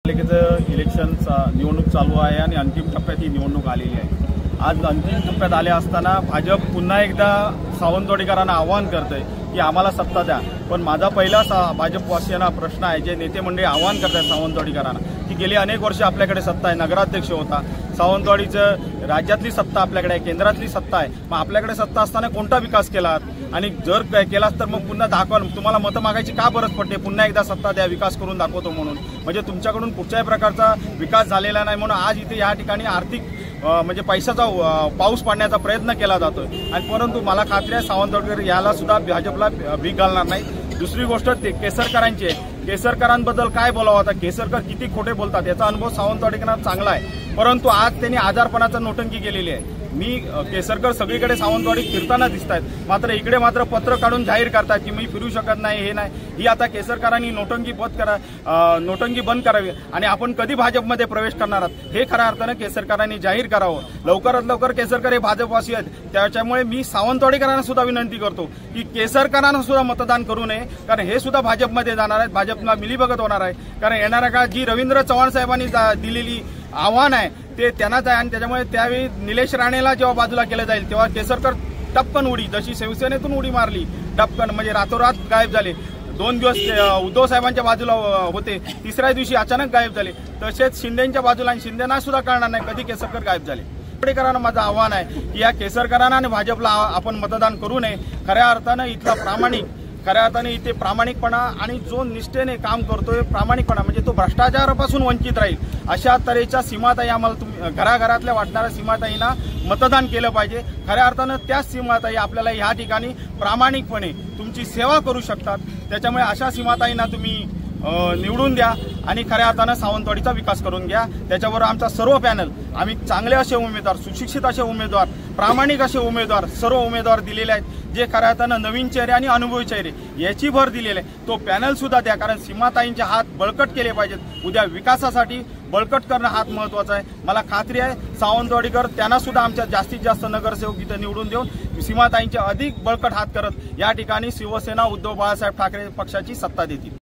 पालिकेचं इलेक्शन निवडणूक चालू आहे आणि अंतिम टप्प्यात ही निवडणूक आलेली आहे। आज अंतिम टप्प्यात आले असताना भाजप पुन्हा एकदा सावंतवाडीकरांना आवाहन करतंय की आम्हाला सत्ता द्या। पण माझा पहिला भाजपवासियांना प्रश्न आहे, जे नेते मंडळी आवाहन करतात सावंतवाडीकरांना की गेली अनेक वर्ष आपल्याकडे सत्ता आहे, नगराध्यक्ष होता, सावंतवाडीचं राज्यातली सत्ता आपल्याकडे आहे, केंद्रातली सत्ता आहे, मग आपल्याकडे सत्ता असताना कोणता विकास केलात आणि जर केलास तर मग पुन्हा दाखवा, तुम्हाला मतं मागायची का गरज पडते, पुन्हा एकदा सत्ता द्या, विकास करून दाखवतो म्हणून। म्हणजे तुमच्याकडून कुठल्याही प्रकारचा विकास झालेला नाही म्हणून आज इथे या ठिकाणी आर्थिक म्हणजे पैशाचा पाऊस पाडण्याचा प्रयत्न केला जातोय आणि परंतु मला खात्री आहे सावंतवाडीकर याला सुद्धा भाजपला भीक घालणार नाही। दुसरी गोष्ट ते केसरकरांची आहे, केसरकरांबद्दल काय बोलावं, आता केसरकर किती खोटे बोलतात याचा अनुभव सावंतवाडीकरांना चांगला आहे, परंतु आज त्यांनी आजारपणाचा नोटंकी केलेली आहे। मी केसरकर सगळीकडे सावंतवाडी फिरताना दिसत आहेत, मात्र इकडे मात्र पत्र काढून जाहीर करतात की मी फिरू शकत नाही, हे नाही, ही आता केसरकरांनी नोटंकी बंद करावी आणि आपण कधी भाजपमध्ये प्रवेश करणार आहात हे खऱ्या अर्थानं केसरकरांनी जाहीर करावं। लवकरात लवकर केसरकर हे भाजपवासी आहेत, त्याच्यामुळे मी सावंतवाडीकरांना सुद्धा विनंती करतो की केसरकरांना सुद्धा मतदान करू नये, कारण हे सुद्धा भाजपमध्ये जाणार आहेत, भाजपला मिलीभगत होणार आहे। कारण येणाऱ्या काळात जी रवींद्र चव्हाण साहेबांनी दिलेली आव्हान आहे ते त्यांनाच आहे आणि त्याच्यामुळे त्यावेळी निलेश राणेला जेव्हा बाजूला केलं जाईल तेव्हा केसरकर टपकन उडी, जशी शिवसेनेतून उडी मारली टपकन, म्हणजे रातोरात गायब झाले। 2 दिवस उद्धव साहेबांच्या बाजूला होते, तिसऱ्या दिवशी अचानक गायब झाले, तसेच शिंदेच्या बाजूला आणि शिंदेना सुद्धा कळणार नाही कधी केसरकर गायब झाले। सावंतवाडीकरांना माझं आव्हान आहे की या केसरकरांना आणि भाजपला आपण मतदान करू नये। खऱ्या अर्थानं इथे प्रामाणिकपणा आणि जो निष्ठेने काम करतोय प्रामाणिकपणा, म्हणजे तो भ्रष्टाचारापासून वंचित राहील अशा तऱ्हेच्या सीमाताई आम्हाला घराघरातल्या वाटणाऱ्या सीमाताईंना मतदान केलं पाहिजे। खऱ्या अर्थानं त्याच सीमाताई आपल्याला या ठिकाणी प्रामाणिकपणे तुमची सेवा करू शकतात, त्याच्यामुळे अशा सीमाताईंना तुम्ही निवडून द्या आणि खऱ्या अर्थानं सावंतवाडीचा विकास करून घ्या। त्याच्यावर आमचा सर्व पॅनल, आम्ही चांगले असे उमेदवार, सुशिक्षित असे उमेदवार, प्रामाणिक असे उमेदवार, सर्व उमेदवार दिलेले आहेत, जे खऱ्या अर्थानं नवीन चेहरे आणि अनुभवी चेहरे याची भर दिलेली आहे। तो पॅनल सुद्धा द्या, कारण सीमाताईंचे हात बळकट केले पाहिजेत। उद्या विकासासाठी बळकट करणं हात महत्वाचा आहे। मला खात्री आहे सावंतवाडीकर त्यांना सुद्धा आमच्या जास्तीत जास्त नगरसेवक इथे निवडून देऊन सीमाताईंचे अधिक बळकट हात करत या ठिकाणी शिवसेना उद्धव बाळासाहेब ठाकरे पक्षाची सत्ता देतील।